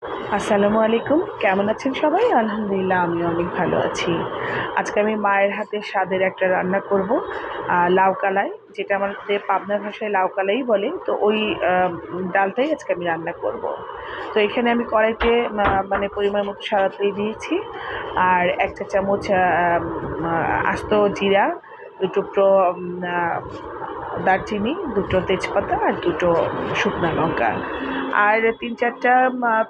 আসসালামু আলাইকুম। কেমন আছেন সবাই? আলহামদুলিল্লাহ আমিও অনেক ভালো আছি। আজকে আমি মায়ের হাতের স্বাদের একটা রান্না করব। লাউ কালাই, যেটা আমাদের পাবনা ভাষায় লাউ কালাই বলে। তো ওই আ ডালটাই আজকে আমি রান্না করব। তো এখানে আমি কড়াইতে মানে পরিমাণ মতো সাদা তেল দিয়েছি। আর ১ চা চামচ আম আ আস্ত জিরা, ২ টুকরো আ দারচিনি, ২ টো তেজপাতা আর ২ টো শুকনা লঙ্কা। আর ৩-৪ টা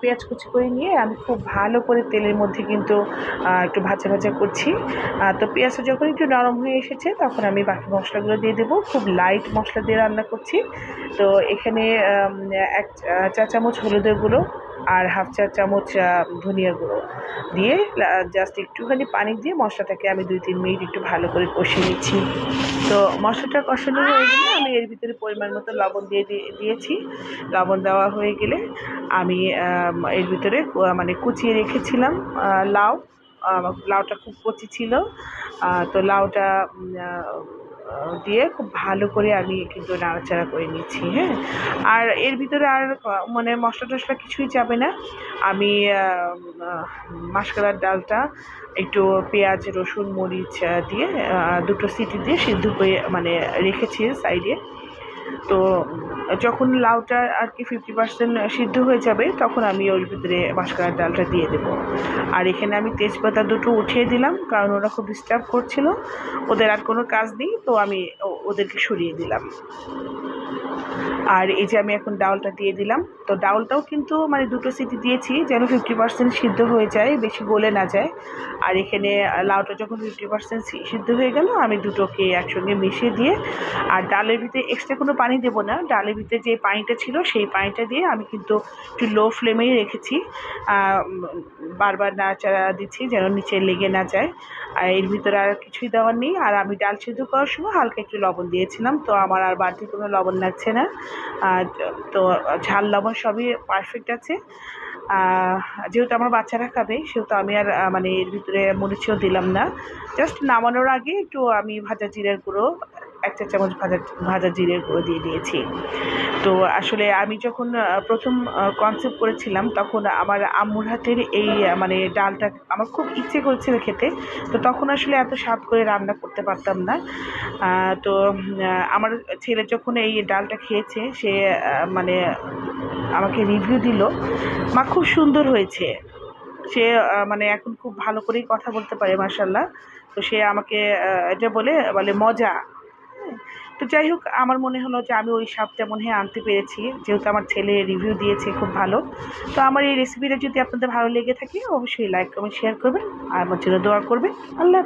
পেঁয়াজ কুচি করে নিয়ে আমি খুব ভালো করে তেলের মধ্যে কিন্তু একটু ভাজা করছি। তো পেঁয়াজটা যখন একটু নরম হয়ে এসেছে তখন আমি বাকি মশলাগুলো দিয়ে দেবো। খুব লাইট মশলা দিয়ে রান্না করছি। তো এখানে ১ চা চামচ হলুদের গুঁড়ো আর 1/2 চা চামচ ধনিয়ার গুঁড়ো দিয়ে জাস্ট একটুখানি পানি দিয়ে মশলাটাকে আমি ২-৩ মিনিট একটু ভালো করে কষিয়ে নিচ্ছি। তো মশলাটা কষানো হয়ে গেলে আমি এর ভিতরে পরিমাণ মতো লবণ দিয়েছি। লবণ দেওয়া হয়ে গেলে আমি এর ভিতরে মানে কুচিয়ে রেখেছিলাম লাউ। আ লাউটা খুব কচি ছিল। তো লাউটা আ দিয়ে খুব ভালো করে আমি কিন্তু নাড়াচাড়া করে নিচ্ছি, হ্যাঁ? আর এর ভিতরে আর মানে মশলা-টশলা কিছুই যাবে না। আমি আ মাসকলাইর ডালটা একটু পেঁয়াজ, রসুন, মরিচ দিয়ে ২ টো সিটি দিয়ে সিদ্ধ করে মানে রেখেছি সাইডে। তো যখন লাউটা আর কি 50% সিদ্ধ হয়ে যাবে তখন আমি ওর ভিতরে মাসকলাইর ডালটা দিয়ে দেবো। আর এখানে আমি তেজপাতা ২ টো উঠিয়ে দিলাম, কারণ ওরা খুব ডিস্টার্ব করছিল। ওদের আর কোনো কাজ নেই, তো আমি ওদেরকে সরিয়ে দিলাম। আর এই যে আমি এখন ডাউলটা দিয়ে দিলাম। তো ডাউলটাও কিন্তু মানে ২ টো সিটি দিয়েছি যেন 50% সিদ্ধ হয়ে যায়, বেশি গলে না যায়। আর এখানে লাউটা যখন 50% সিদ্ধ হয়ে গেল, আমি দুটোকে একসঙ্গে মিশিয়ে দিয়ে আর ডালের ভিতরে এক্সট্রা কোনো পানি দেবো না। ডালের ভিতরে যে পানিটা ছিল সেই পানিটা দিয়ে আমি কিন্তু একটু লো ফ্লেমেই রেখেছি। বারবার নাড়াচাড়া দিচ্ছি যেন নিচে লেগে না যায়। আর এর ভিতরে আর কিছুই দেওয়ার নেই। আর আমি ডাল সিদ্ধ করার সময় হালকা একটু লবণ দিয়েছিলাম। তো আমার আর বাড়তি কোনো লবণ লাগছে না। আর তো ঝাল লবণ সবই পারফেক্ট আছে। আ যেহেতু আমার বাচ্চারা খাবে সেহেতু আমি আর মানে এর ভিতরে মরিচও দিলাম না। জাস্ট নামানোর আগে একটু আমি ভাজা জিরার গুঁড়ো ১ চা চামচ ভাজা জিরের গুঁড়ো দিয়ে দিয়েছি। তো আসলে আমি যখন ১ম কনসেপ্ট করেছিলাম তখন আমার আম্মুর হাতের এই মানে ডালটা আমার খুব ইচ্ছে করেছিল খেতে। তো তখন আসলে এত স্বাদ করে রান্না করতে পারতাম না। তো আমার ছেলে যখন এই ডালটা খেয়েছে সে মানে আমাকে রিভিউ দিল, "মা খুব সুন্দর হয়েছে।" সে মানে এখন খুব ভালো করেই কথা বলতে পারে মাশাআল্লাহ। তো সে আমাকে এটা বলে মজা। হ্যাঁ? তো যাই হোক আমার মনে হলো যে আমি ওই স্বাদটা মনে হয় আনতে পেরেছি। যেহেতু আমার ছেলে রিভিউ দিয়েছে খুব ভালো। তো আমার এই রেসিপিটা যদি আপনাদের ভালো লেগে থাকে অবশ্যই লাইক, কমেন্ট, শেয়ার করবেন। আর আমার জন্য দোয়া করবেন। আল্লাহ